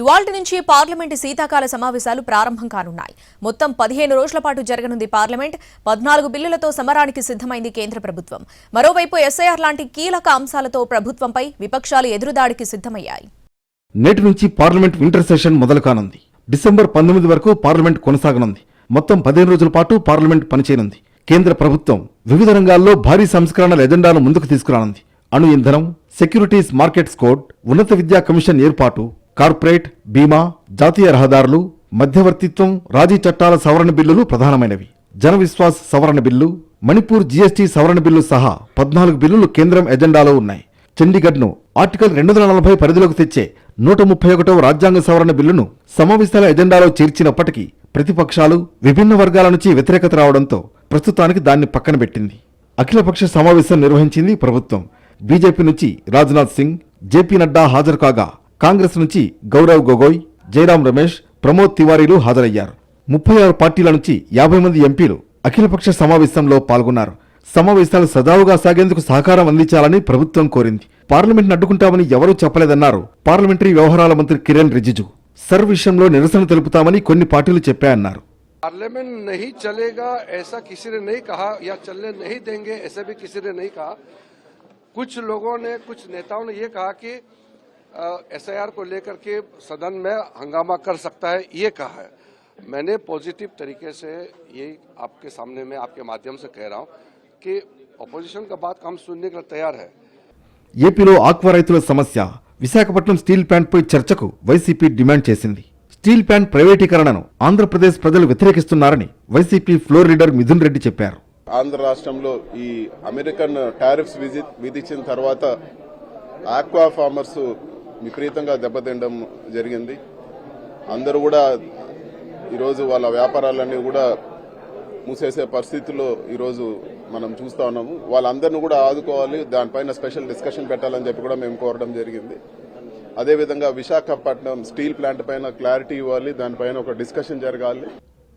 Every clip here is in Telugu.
ఇవాల్టి నుంచి పార్లమెంటు శీతాకాల సమావేశాలు ప్రారంభం కానున్నాయి. మొత్తం 15 రోజుల పాటు జరగనుంది పార్లమెంట్. 14 బిల్లులతో సమరానికి సిద్ధమైంది కేంద్ర ప్రభుత్వం. మరోవైపు ఎస్ఐఆర్ లాంటి కీలక అంశాలతో ప్రభుత్వంపై విపక్షాలు ఎదురుదాడికి సిద్ధమయ్యాయి. నేటి నుంచి పార్లమెంట్ వింటర్ సెషన్ మొదలు కానుంది. డిసెంబర్ 19 వరకు పార్లమెంట్ కొనసాగనుంది. మొత్తం 15 రోజుల పాటు పార్లమెంట్ పనిచేయనుంది. కేంద్ర ప్రభుత్వం వివిధ రంగాల్లో భారీ సంస్కరణల ఎజెండాను ముందుకు తీసుకురానుంది. అణు ఇంధనం, సెక్యూరిటీస్ మార్కెట్స్ కోడ్, ఉన్నత విద్యా కమిషన్ ఏర్పాటు, కార్పొరేట్, బీమా, జాతీయ రహదారులు, మధ్యవర్తిత్వం, రాజీ చట్టాల సవరణ బిల్లులు ప్రధానమైనవి. జన విశ్వాస్ సవరణ బిల్లు, మణిపూర్ జీఎస్టీ సవరణ బిల్లు సహా 14 బిల్లులు కేంద్రం ఎజెండాలో ఉన్నాయి. చండీగఢ్ను ఆర్టికల్ 240 పరిధిలోకి తెచ్చే 131వ రాజ్యాంగ సవరణ బిల్లును సమావేశాల ఎజెండాలో చేర్చినప్పటికీ ప్రతిపక్షాలు, విభిన్న వర్గాల నుంచి వ్యతిరేకత రావడంతో ప్రస్తుతానికి దాన్ని పక్కన పెట్టింది. అఖిలపక్ష సమావేశం నిర్వహించింది ప్రభుత్వం. బీజేపీ నుంచి రాజ్నాథ్ సింగ్, జేపీ నడ్డా హాజరు కాగా కాంగ్రెస్ నుంచి గౌరవ్ గొగోయ్, జైరాం రమేష్, ప్రమోద్ తివారీలు హాజరయ్యారు. 36 పార్టీల నుంచి 50 మంది ఎంపీలు అఖిలపక్ష సమావేశంలో పాల్గొన్నారు. సమావేశాలు సజావుగా సాగేందుకు సహకారం అందించాలని ప్రభుత్వం కోరింది. పార్లమెంట్ను అడ్డుకుంటామని ఎవరూ చెప్పలేదన్నారు పార్లమెంటరీ వ్యవహారాల మంత్రి కిరణ్ రిజిజు. సర్ విషయంలో నిరసన తెలుపుతామని కొన్ని పార్టీలు చెప్పాయన్నారు. पार्लियामेंट नहीं चलेगा ऐसा किसी ने नहीं कहा या चलने नहीं देंगे ऐसा भी किसी ने नहीं कहा. कुछ लोगों ने, कुछ नेताओं ने ये कहा कि एसआईआर को लेकर के सदन में हंगामा कर सकता है, ये कहा है. मैंने पॉजिटिव तरीके से ये आपके सामने में आपके माध्यम से कह रहा हूँ कि अपोजिशन का बात हम सुनने के लिए तैयार है. ఏపీలో ఆక్వా రైతుల సమస్య, విశాఖపట్నం స్టీల్ ప్లాంట్పై చర్చకు వైసీపీ డిమాండ్ చేసింది. స్టీల్ ప్లాంట్ ప్రైవేటీకరణను ఆంధ్రప్రదేశ్ ప్రజలు వ్యతిరేకిస్తున్నారని వైసీపీ ఫ్లోర్ లీడర్ మిథున్ రెడ్డి చెప్పారు. ఆంధ్ర రాష్ట్రంలో ఈ అమెరికన్ టారిఫ్స్ విధించిన తర్వాత ఆక్వా ఫార్మర్స్ విపరీతంగా దెబ్బతినడం జరిగింది. అందరూ కూడా ఈరోజు వాళ్ళ వ్యాపారాలన్నీ కూడా మూసేసే పరిస్థితుల్లో ఈరోజు మనం చూస్తా ఉన్నాము. వాళ్ళందరినీ కూడా ఆదుకోవాలి, దానిపైన స్పెషల్ డిస్కషన్ పెట్టాలని చెప్పి కూడా మేము కోరడం జరిగింది. అదేవిధంగా విశాఖపట్నం స్టీల్ ప్లాంట్ పైన క్లారిటీ ఇవ్వాలి, దానిపైన ఒక డిస్కషన్ జరగాలి.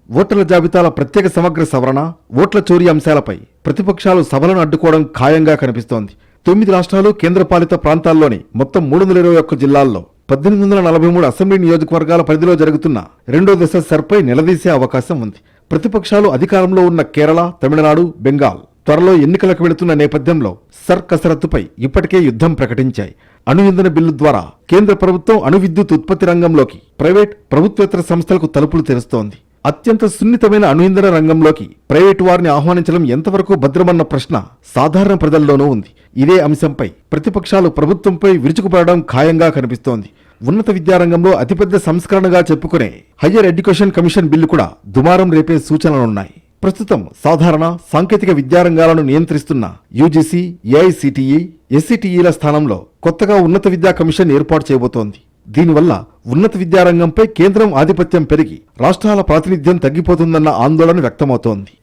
ఓటర్ల జాబితాల ప్రత్యేక సమగ్ర సవరణ, ఓట్ల చోరీ అంశాలపై ప్రతిపక్షాలు సభలను అడ్డుకోవడం ఖాయంగా కనిపిస్తోంది. 9 రాష్ట్రాలు, కేంద్రపాలిత ప్రాంతాల్లోని మొత్తం 321 జిల్లాల్లో 1843 అసెంబ్లీ నియోజకవర్గాల పరిధిలో జరుగుతున్న రెండో దశ సర్పై నిలదీసే అవకాశం ఉంది. ప్రతిపక్షాలు అధికారంలో ఉన్న కేరళ, తమిళనాడు, బెంగాల్ త్వరలో ఎన్నికలకు వెళుతున్న నేపథ్యంలో సర్ కసరత్తుపై ఇప్పటికే యుద్ధం ప్రకటించాయి. అణు ఇంధన బిల్లు ద్వారా కేంద్ర ప్రభుత్వం అణు విద్యుత్ ఉత్పత్తి రంగంలోకి ప్రైవేట్, ప్రభుత్వేతర సంస్థలకు తలుపులు తెరుస్తోంది. అత్యంత సున్నితమైన అణు ఇంధన రంగంలోకి ప్రైవేటు వారిని ఆహ్వానించడం ఎంతవరకు భద్రమన్న ప్రశ్న సాధారణ ప్రజల్లోనూ ఉంది. ఇదే అంశంపై ప్రతిపక్షాలు ప్రభుత్వంపై విరుచుకుపడడం ఖాయంగా కనిపిస్తోంది. ఉన్నత విద్యారంగంలో అతిపెద్ద సంస్కరణగా చెప్పుకునే హయ్యర్ ఎడ్యుకేషన్ కమిషన్ బిల్లు కూడా దుమారం రేపే సూచనలున్నాయి. ప్రస్తుతం సాధారణ, సాంకేతిక విద్యారంగాలను నియంత్రిస్తున్న యూజీసీ, ఏఐసిటిఈ, ఎస్సిటిఈల స్థానంలో కొత్తగా ఉన్నత విద్యా కమిషన్ ఏర్పాటు చేయబోతోంది. దీనివల్ల ఉన్నత విద్యారంగంపై కేంద్రం ఆధిపత్యం పెరిగి రాష్ట్రాల ప్రాతినిధ్యం తగ్గిపోతుందన్న ఆందోళన వ్యక్తమవుతోంది.